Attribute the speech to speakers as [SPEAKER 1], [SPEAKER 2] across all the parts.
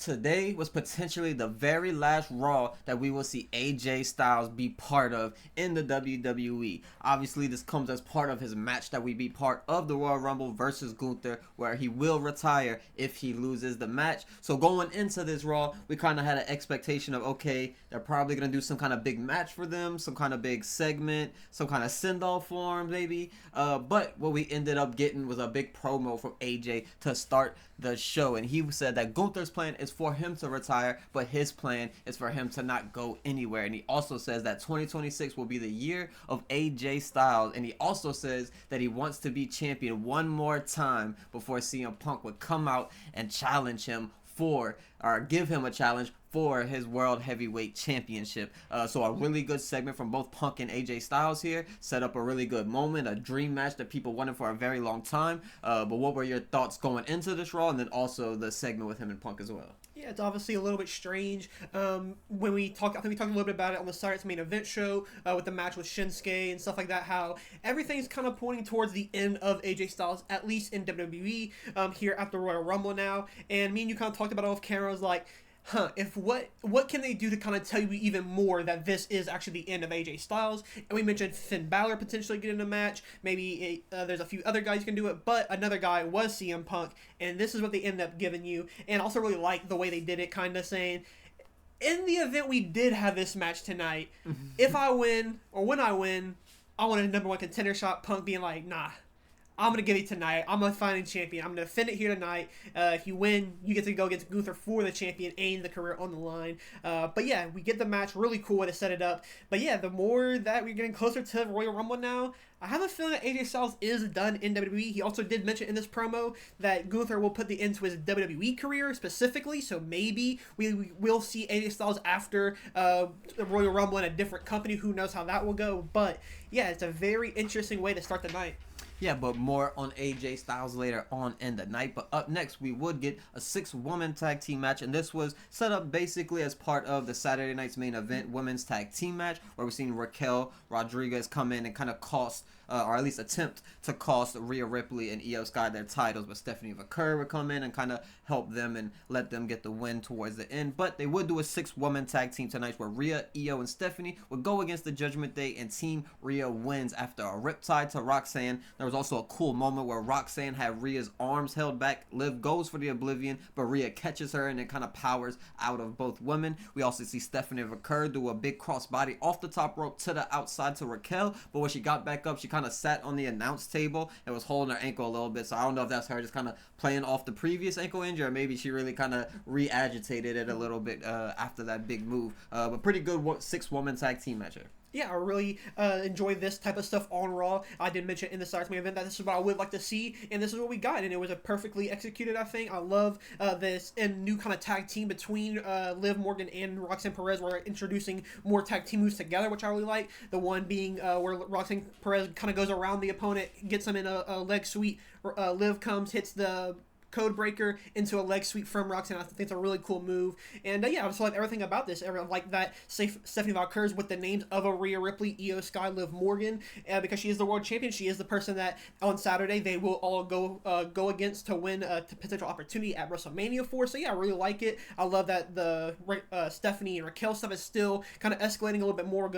[SPEAKER 1] Today was potentially the very last Raw that we will see AJ Styles be part of in the WWE. Obviously, this comes as part of his match that we be part of the Royal Rumble versus Gunther, where he will retire if he loses the match. So going into this Raw, we kind of had an expectation of, okay, they're probably going to do some kind of big match for them, some kind of big segment, some kind of send-off for him, maybe. But what we ended up getting was a big promo from AJ to start the show, and he said that Gunther's plan is for him to retire, but his plan is for him to not go anywhere. And he also says that 2026 will be the year of AJ Styles, and he also says that he wants to be champion one more time before CM Punk would come out and challenge him for, or give him a challenge for his World Heavyweight Championship. So a really good segment from both Punk and AJ Styles here. Set up a really good moment, a dream match that people wanted for a very long time. But what were your thoughts going into this Raw, and then also the segment with him and Punk as well?
[SPEAKER 2] Yeah, it's obviously a little bit strange. When we talk, I think we talked a little bit about it on the Saturday's main event show with the match with Shinsuke and stuff like that. How everything's kind of pointing towards the end of AJ Styles, at least in WWE here at the Royal Rumble now. And me and you kind of talked about it off camera. I was like, if what can they do to kind of tell you even more that this is actually the end of AJ Styles? And we mentioned Finn Balor potentially getting a match. Maybe there's a few other guys who can do it, but another guy was CM Punk, and this is what they ended up giving you. And I also really like the way they did it, kind of saying, in the event we did have this match tonight, if I win, or when I win, I want a number one contender shot. Punk being like, nah, I'm going to give it tonight. I'm a fighting champion. I'm going to defend it here tonight. If you win, you get to go against Gunther for the champion and the career on the line. But yeah, we get the match. Really cool way to set it up. But yeah, the more that we're getting closer to Royal Rumble now, I have a feeling that AJ Styles is done in WWE. He also did mention in this promo that Gunther will put the end to his WWE career specifically. So maybe we will see AJ Styles after the Royal Rumble in a different company. Who knows how that will go. But yeah, it's a very interesting way to start the night.
[SPEAKER 1] Yeah, but more on AJ Styles later on in the night. But up next, we would get a 6-woman tag team match. And this was set up basically as part of the Saturday night's main event women's tag team match, where we've seen Raquel Rodriguez come in and kind of cost, or at least attempt to cost Rhea Ripley and Io Sky their titles. But Stephanie McCurry would come in and kind of help them and let them get the win towards the end. But they would do a 6-woman tag team tonight where Rhea, Io, and Stephanie would go against the Judgment Day, and Team Rhea wins after a riptide to Roxanne. There was also a cool moment where Roxanne had Rhea's arms held back. Liv goes for the Oblivion, but Rhea catches her and it kind of powers out of both women. We also see Stephanie McCurry do a big crossbody off the top rope to the outside to Raquel, but when she got back up, she kind of sat on the announce table and was holding her ankle a little bit. So I don't know if that's her just kind of playing off the previous ankle injury, or maybe she really kind of re-agitated it a little bit after that big move. But pretty good 6-woman tag team match here.
[SPEAKER 2] Yeah, I really enjoy this type of stuff on Raw. I did mention in the Stars main event that this is what I would like to see, and this is what we got, and it was a perfectly executed, I think. I love this and new kind of tag team between Liv Morgan and Roxanne Perez. We're introducing more tag team moves together, which I really like. The one being where Roxanne Perez kind of goes around the opponent, gets them in a leg sweep. Liv comes, hits the code breaker into a leg sweep from Roxanne. I think it's a really cool move. And yeah, I just like everything about this. I like that Stephanie McCurry with the names of a Rhea Ripley, Io Sky, Liv Morgan, because she is the world champion. She is the person that on Saturday they will all go against to win a potential opportunity at WrestleMania for. So yeah, I really like it. I love that the Stephanie and Raquel stuff is still kind of escalating a little bit more.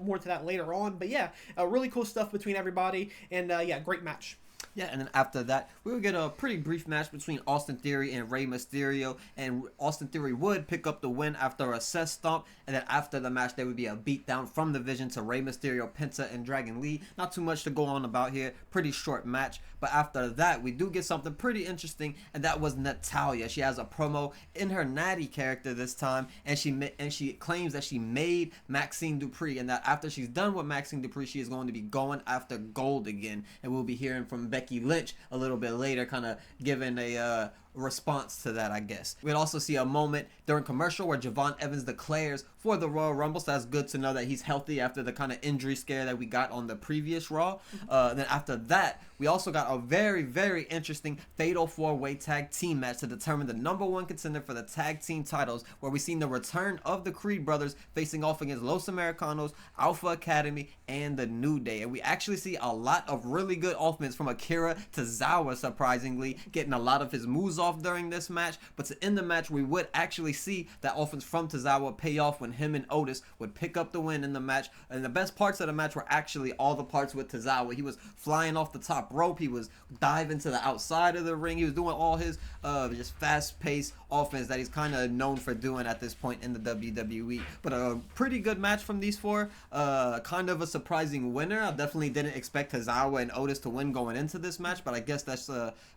[SPEAKER 2] More to that later on. But yeah, really cool stuff between everybody. And yeah, great match.
[SPEAKER 1] Yeah, and then after that, we would get a pretty brief match between Austin Theory and Rey Mysterio, and Austin Theory would pick up the win after a cess stomp, and then after the match, there would be a beatdown from the Vision to Rey Mysterio, Penta, and Dragon Lee. Not too much to go on about here, pretty short match, but after that, we do get something pretty interesting, and that was Natalya. She has a promo in her Natty character this time, and she claims that she made Maxine Dupree, and that after she's done with Maxine Dupree, she is going to be going after gold again, and we'll be hearing from Becky Lynch a little bit later, kind of giving a response to that, I guess. We'd also see a moment during commercial where Javon Evans declares for the Royal Rumble, so that's good to know that he's healthy after the kind of injury scare that we got on the previous Raw. Then after that, we also got a very, very interesting Fatal 4-Way Tag Team match to determine the number one contender for the tag team titles, where we seen the return of the Creed brothers facing off against Los Americanos, Alpha Academy, and the New Day. And we actually see a lot of really good offense from Akira Tozawa, surprisingly, getting a lot of his moves off during this match, but to end the match, we would actually see that offense from Tozawa pay off when him and Otis would pick up the win in the match. And the best parts of the match were actually all the parts with Tozawa. He was flying off the top rope. He was diving to the outside of the ring. He was doing all his just fast-paced offense that he's kind of known for doing at this point in the WWE. But a pretty good match from these four. Kind of a surprising winner. I definitely didn't expect Tozawa and Otis to win going into this match, but I guess that's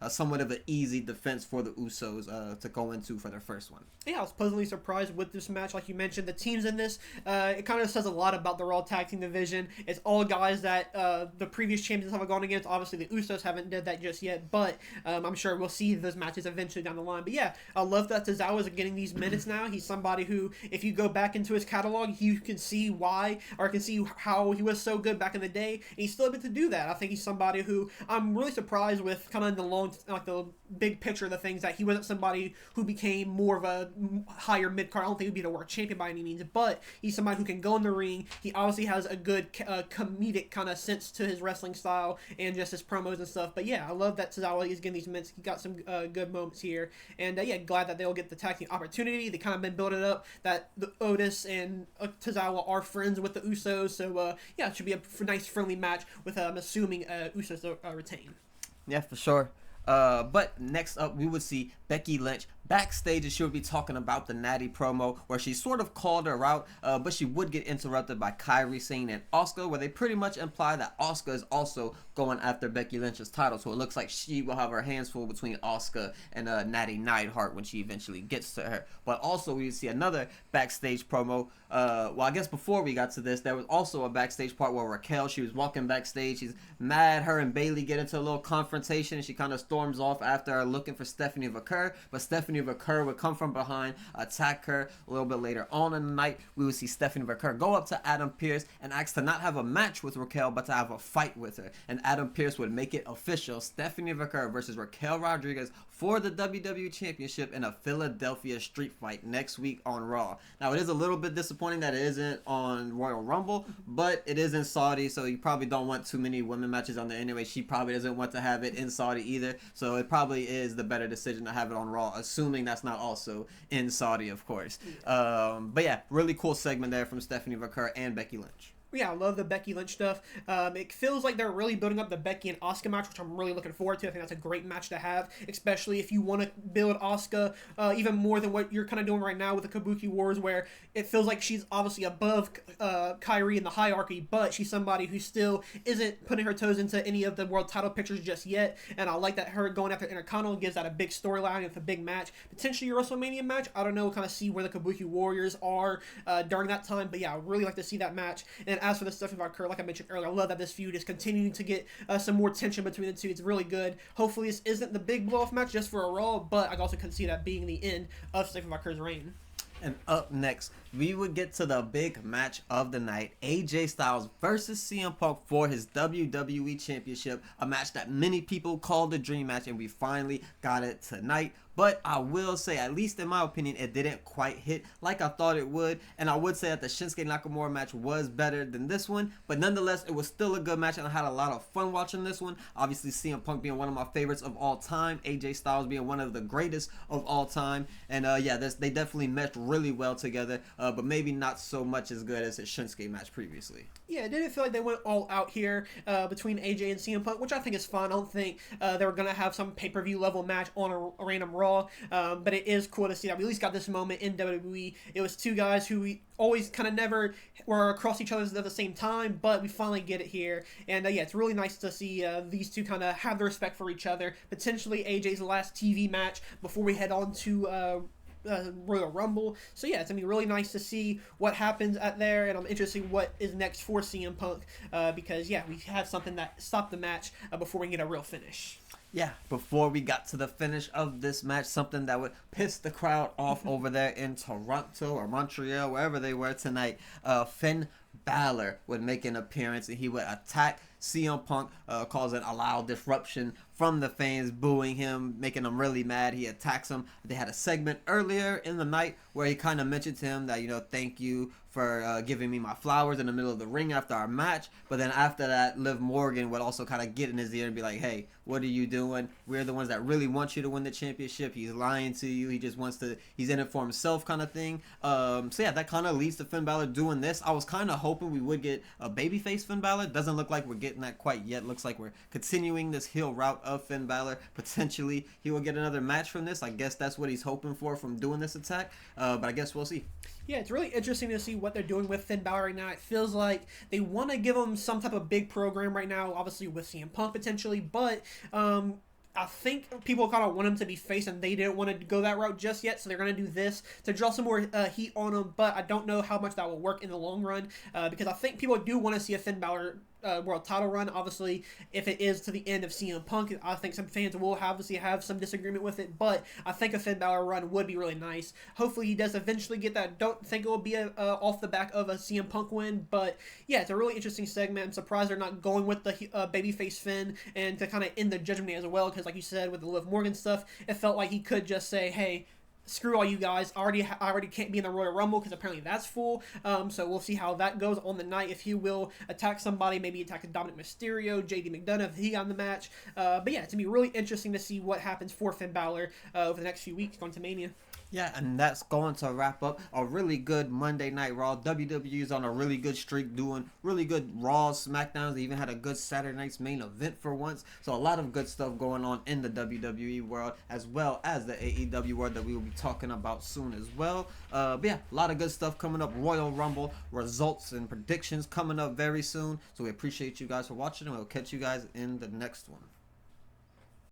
[SPEAKER 1] somewhat of an easy defense for the Usos to go into for their first one.
[SPEAKER 2] Yeah, I was pleasantly surprised with this match. Like you mentioned, the teams in this, it kind of says a lot about the Raw Tag Team division. It's all guys that the previous champions have gone against. Obviously, the Usos haven't did that just yet, but I'm sure we'll see those matches eventually down the line. But yeah, I love that Tozawa is getting these minutes now. He's somebody who, if you go back into his catalog, you can see why, or can see how he was so good back in the day, and he's still able to do that. I think he's somebody who I'm really surprised with, kind of in the long, like the big picture of the things, that he wasn't somebody who became more of a higher mid-card. I don't think he'd be the world champion by any means, but he's somebody who can go in the ring. He obviously has a good comedic kind of sense to his wrestling style and just his promos and stuff. But yeah, I love that Tozawa is getting these minutes. He got some good moments here, and yeah, glad that they'll get the tag team opportunity. They kind of been building up that the Otis and Tozawa are friends with the Usos, so yeah, it should be a nice friendly match with I'm assuming Usos retain.
[SPEAKER 1] Yeah, for sure. But next up, we would see Becky Lynch backstage, and she would be talking about the Natty promo where she sort of called her out, but she would get interrupted by Kairi Sane and Asuka, where they pretty much imply that Asuka is also going after Becky Lynch's title. So it looks like she will have her hands full between Asuka and Natty Neidhart when she eventually gets to her. But also we see another backstage promo. Well, I guess before we got to this, there was also a backstage part where Raquel, she was walking backstage. She's mad. Her and Bayley get into a little confrontation, and she kind of storms off after her looking for Stephanie Vaquer, but Stephanie Vaquer would come from behind, attack her. A little bit later on in the night, we would see Stephanie Vaquer go up to Adam Pearce and ask to not have a match with Raquel, but to have a fight with her. And Adam Pearce would make it official: Stephanie Vaquer versus Raquel Rodriguez for the WWE Championship in a Philadelphia street fight next week on Raw. Now, it is a little bit disappointing that it isn't on Royal Rumble, but it is in Saudi, so you probably don't want too many women matches on there anyway. She probably doesn't want to have it in Saudi either, so it probably is the better decision to have it on Raw, assuming that's not also in Saudi, of course. But yeah, really cool segment there from Stephanie Vaquer and Becky Lynch.
[SPEAKER 2] Yeah, I love the Becky Lynch stuff. It feels like they're really building up the Becky and Asuka match, which I'm really looking forward to. I think that's a great match to have, especially if you want to build Asuka even more than what you're kind of doing right now with the Kabuki Wars, where it feels like she's obviously above Kairi in the hierarchy, but she's somebody who still isn't putting her toes into any of the world title pictures just yet. And I like that her going after Intercontinental gives that a big storyline with a big match, potentially a WrestleMania match. I don't know, kind of see where the Kabuki Warriors are during that time, but yeah, I would really like to see that match. And as for the stuff about Kerr, like I mentioned earlier, I love that this feud is continuing to get some more tension between the two. It's really good. Hopefully this isn't the big blow-off match just for a Raw, but I also can see that being the end of Stephanie Vaquer's reign.
[SPEAKER 1] And up next, we would get to the big match of the night: AJ Styles versus CM Punk for his WWE Championship, a match that many people called the dream match, and we finally got it tonight. But I will say, at least in my opinion, it didn't quite hit like I thought it would. And I would say that the Shinsuke Nakamura match was better than this one. But nonetheless, it was still a good match, and I had a lot of fun watching this one. Obviously, CM Punk being one of my favorites of all time. AJ Styles being one of the greatest of all time. And yeah, they definitely meshed really well together. But maybe not so much as good as his Shinsuke match previously.
[SPEAKER 2] Yeah, it didn't feel like they went all out here between AJ and CM Punk, which I think is fun. I don't think they were going to have some pay-per-view level match on a random Raw. But it is cool to see that we at least got this moment in WWE. It was two guys who we always kind of never were across each other at the same time, but we finally get it here. And yeah, it's really nice to see these two kind of have the respect for each other. Potentially AJ's last TV match before we head on to Royal Rumble. So yeah, it's gonna be really nice to see what happens at there, and I'm interested in what is next for CM Punk because yeah, we have something that stopped the match before we can get a real finish.
[SPEAKER 1] Yeah, before we got to the finish of this match, something that would piss the crowd off over there in Toronto or Montreal, wherever they were tonight. Finn Balor would make an appearance and he would attack CM Punk, causing a loud disruption from the fans, booing him, making him really mad. He attacks him. They had a segment earlier in the night where he kind of mentioned to him that, thank you for giving me my flowers in the middle of the ring after our match. But then after that, Liv Morgan would also kind of get in his ear and be like, hey, what are you doing? We're the ones that really want you to win the championship. He's lying to you. He just wants to, he's in it for himself kind of thing. So yeah, that kind of leads to Finn Balor doing this. I was kind of hoping we would get a babyface Finn Balor. Doesn't look like we're getting that quite yet. Looks like we're continuing this heel route of Finn Balor. Potentially he will get another match from this. I guess that's what he's hoping for from doing this attack. But I guess we'll see.
[SPEAKER 2] Yeah, it's really interesting to see what they're doing with Finn Balor right now. It feels like they want to give him some type of big program right now, obviously with CM Punk potentially, but I think people kind of want him to be face, and they didn't want to go that route just yet, so they're going to do this to draw some more heat on him, but I don't know how much that will work in the long run, because I think people do want to see a Finn Balor world title run. Obviously, if it is to the end of CM Punk, I think some fans will obviously have some disagreement with it, but I think a Finn Balor run would be really nice. Hopefully he does eventually get that. Don't think it will be off the back of a CM Punk win, but yeah, it's a really interesting segment. I'm surprised they're not going with the babyface Finn and to kind of end the Judgment Day as well, because like you said with the Liv Morgan stuff, it felt like he could just say, hey, screw all you guys. I already can't be in the Royal Rumble because apparently that's full. So we'll see how that goes on the night. If he will attack somebody, maybe attack Dominic Mysterio, JD McDonough if he got in the match. But yeah, it's gonna be really interesting to see what happens for Finn Balor over the next few weeks going to Mania.
[SPEAKER 1] Yeah, and that's going to wrap up a really good Monday Night Raw. WWE is on a really good streak, doing really good Raw, SmackDowns. They even had a good Saturday night's main event for once. So a lot of good stuff going on in the WWE world, as well as the AEW world that we will be talking about soon as well. But yeah, a lot of good stuff coming up. Royal Rumble results and predictions coming up very soon. So we appreciate you guys for watching, and we'll catch you guys in the next one.